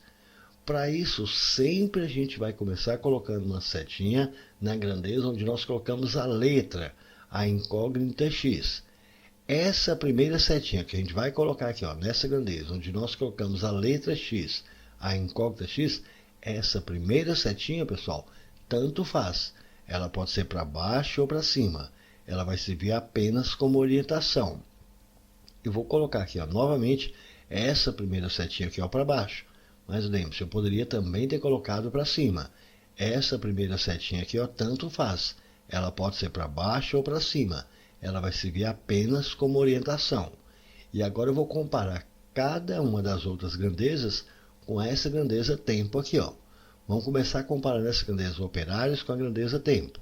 Para isso, sempre a gente vai começar colocando uma setinha na grandeza onde nós colocamos a letra, a incógnita X. Essa primeira setinha que a gente vai colocar aqui, ó, nessa grandeza, onde nós colocamos a letra X, a incógnita X, essa primeira setinha, pessoal, tanto faz. Ela pode ser para baixo ou para cima. Ela vai servir apenas como orientação. Eu vou colocar aqui, ó, novamente, essa primeira setinha aqui, ó, para baixo. Mas lembre-se, eu poderia também ter colocado para cima. Essa primeira setinha aqui, ó, tanto faz. Ela pode ser para baixo ou para cima. Ela vai servir apenas como orientação. E agora eu vou comparar cada uma das outras grandezas com essa grandeza tempo aqui, ó. Vamos começar comparando essa grandeza operários com a grandeza tempo.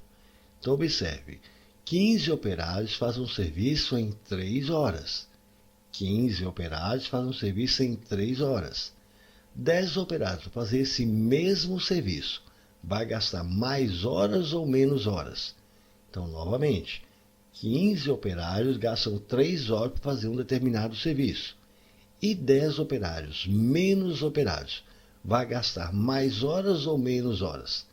Então observe, 15 operários fazem um serviço em 3 horas. 15 operários fazem um serviço em 3 horas. 10 operários para fazer esse mesmo serviço. Vai gastar mais horas ou menos horas? Então, novamente, 15 operários gastam 3 horas para fazer um determinado serviço. E 10 operários, menos operários, vai gastar mais horas ou menos horas?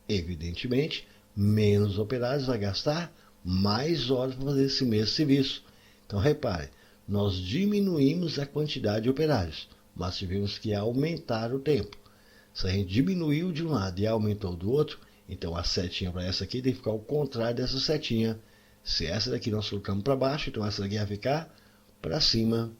Evidentemente, menos operários vai gastar mais horas para fazer esse mesmo serviço. Então, repare, nós diminuímos a quantidade de operários, mas tivemos que aumentar o tempo. Se a gente diminuiu de um lado e aumentou do outro, então a setinha para essa aqui tem que ficar ao contrário dessa setinha. Se essa daqui nós colocamos para baixo, então essa daqui vai ficar para cima.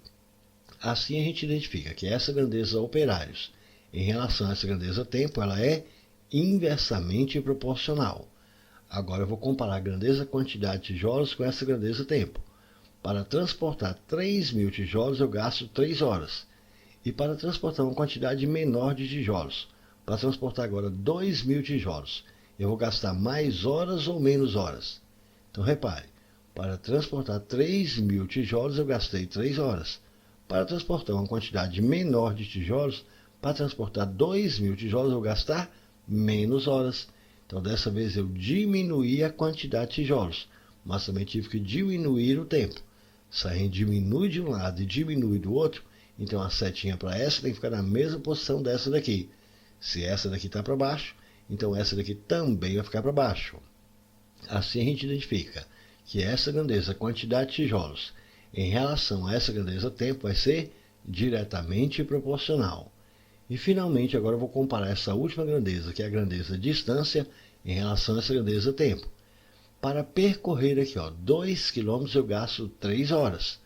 Assim a gente identifica que essa grandeza operários, em relação a essa grandeza tempo, ela é inversamente proporcional. Agora eu vou comparar a grandeza quantidade de tijolos com essa grandeza tempo. Para transportar 3.000 tijolos eu gasto 3 horas. E para transportar uma quantidade menor de tijolos, para transportar agora 2.000 tijolos, eu vou gastar mais horas ou menos horas? Então repare, para transportar 3.000 tijolos eu gastei 3 horas. Para transportar uma quantidade menor de tijolos, para transportar 2.000 tijolos eu vou gastar menos horas. Então dessa vez eu diminuí a quantidade de tijolos, mas também tive que diminuir o tempo. Se a gente diminui de um lado e diminui do outro, então a setinha para essa tem que ficar na mesma posição dessa daqui. Se essa daqui está para baixo, então essa daqui também vai ficar para baixo. Assim a gente identifica que essa grandeza, quantidade de tijolos, em relação a essa grandeza tempo, vai ser diretamente proporcional. E finalmente agora eu vou comparar essa última grandeza, que é a grandeza distância, em relação a essa grandeza tempo. Para percorrer aqui, 2 km eu gasto 3 horas.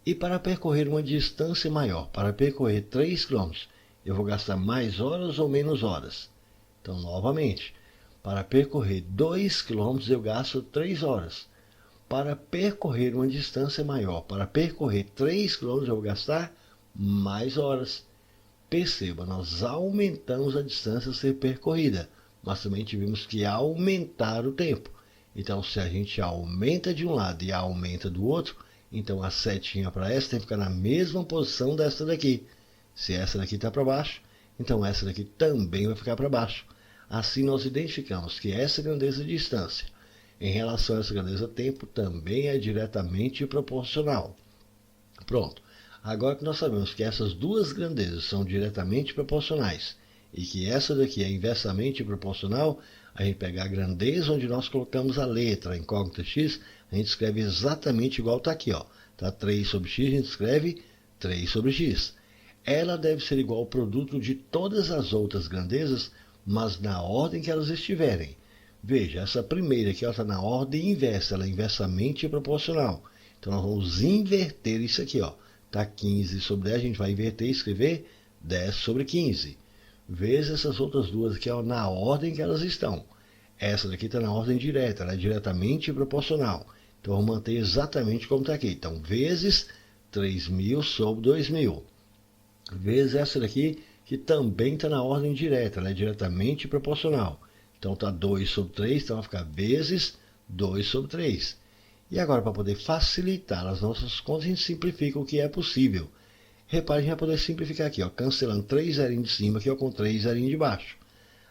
E para percorrer uma distância maior, para percorrer 3 km, eu vou gastar mais horas ou menos horas? Então, novamente, para percorrer 2 km eu gasto 3 horas. Para percorrer uma distância maior, para percorrer 3 km eu vou gastar mais horas. Perceba, nós aumentamos a distância a ser percorrida, mas também tivemos que aumentar o tempo. Então, se a gente aumenta de um lado e aumenta do outro, então a setinha para essa tem que ficar na mesma posição dessa daqui. Se essa daqui está para baixo, então essa daqui também vai ficar para baixo. Assim nós identificamos que essa grandeza de distância, em relação a essa grandeza tempo, também é diretamente proporcional. Pronto. Agora que nós sabemos que essas duas grandezas são diretamente proporcionais e que essa daqui é inversamente proporcional, a gente pega a grandeza onde nós colocamos a letra, a incógnita x, a gente escreve exatamente igual está aqui. Tá 3 sobre x, a gente escreve 3 sobre x. Ela deve ser igual ao produto de todas as outras grandezas, mas na ordem que elas estiverem. Veja, essa primeira aqui está na ordem inversa, ela é inversamente proporcional. Então nós vamos inverter isso aqui. Está 15 sobre 10, a gente vai inverter e escrever 10 sobre 15. Veja essas outras duas aqui na ordem que elas estão. Essa daqui está na ordem direta, ela é diretamente proporcional. Então vamos manter exatamente como está aqui. Então, vezes 3.000 sobre 2.000. Vezes essa daqui, que também está na ordem direta, ela é diretamente proporcional. Então está 2 sobre 3, então vai ficar vezes 2 sobre 3. E agora, para poder facilitar as nossas contas, a gente simplifica o que é possível. Repare, a gente vai poder simplificar aqui, cancelando 3 zerinhos de cima aqui, com 3 zerinhos de baixo.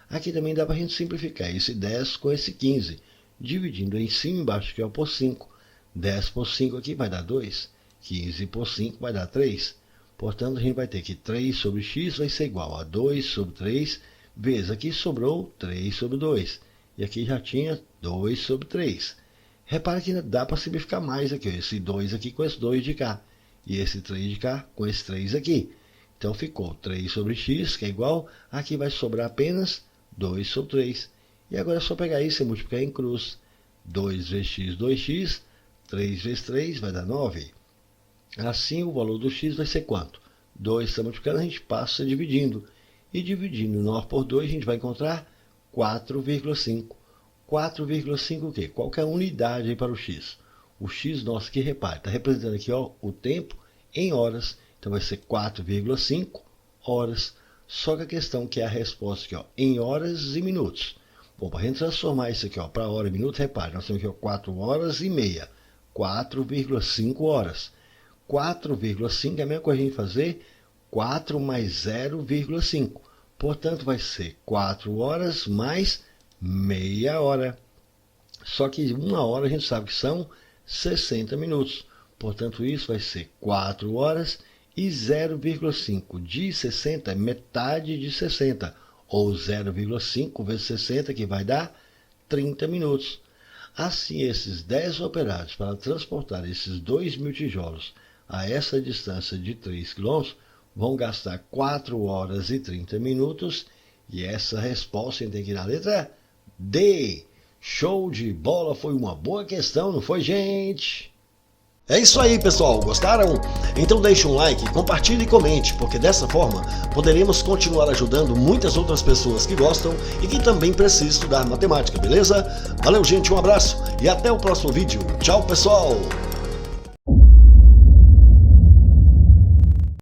Aqui também dá para a gente simplificar esse 10 com esse 15, dividindo em cima e embaixo aqui, por 5. 10 por 5 aqui vai dar 2, 15 por 5 vai dar 3. Portanto, a gente vai ter que 3 sobre x vai ser igual a 2 sobre 3, vezes aqui sobrou 3 sobre 2. E aqui já tinha 2 sobre 3. Repare que dá para simplificar mais aqui, esse 2 aqui com esse 2 de cá. E esse 3 de cá com esse 3 aqui. Então ficou 3 sobre x, que é igual, aqui vai sobrar apenas 2 sobre 3. E agora é só pegar isso e multiplicar em cruz. 2 vezes x, 2x, 3 vezes 3 vai dar 9. Assim o valor do x vai ser quanto? 2 está multiplicando, a gente passa dividindo. E dividindo 9 por 2, a gente vai encontrar 4,5. 4,5 o quê? Qual que é a unidade aí para o x? O x nosso aqui, repare, está representando aqui o tempo em horas. Então vai ser 4,5 horas. Só que a questão que é a resposta aqui, em horas e minutos. Bom, para a gente transformar isso aqui para hora e minuto, repare, nós temos aqui 4 horas e meia. 4,5 horas. 4,5 é a mesma coisa a gente fazer 4 mais 0,5. Portanto, vai ser 4 horas mais meia hora. Só que uma hora a gente sabe que são 60 minutos. Portanto, isso vai ser 4 horas e 0,5 de 60 é metade de 60. Ou 0,5 vezes 60, que vai dar 30 minutos. Assim, esses 10 operários para transportar esses 2.000 tijolos a essa distância de 3 km vão gastar 4 horas e 30 minutos. E essa resposta tem que ir na letra D. Show de bola, foi uma boa questão, não foi, gente? É isso aí, pessoal, gostaram? Então deixe um like, compartilhe e comente, porque dessa forma poderemos continuar ajudando muitas outras pessoas que gostam e que também precisam estudar matemática, beleza? Valeu, gente, um abraço e até o próximo vídeo. Tchau, pessoal!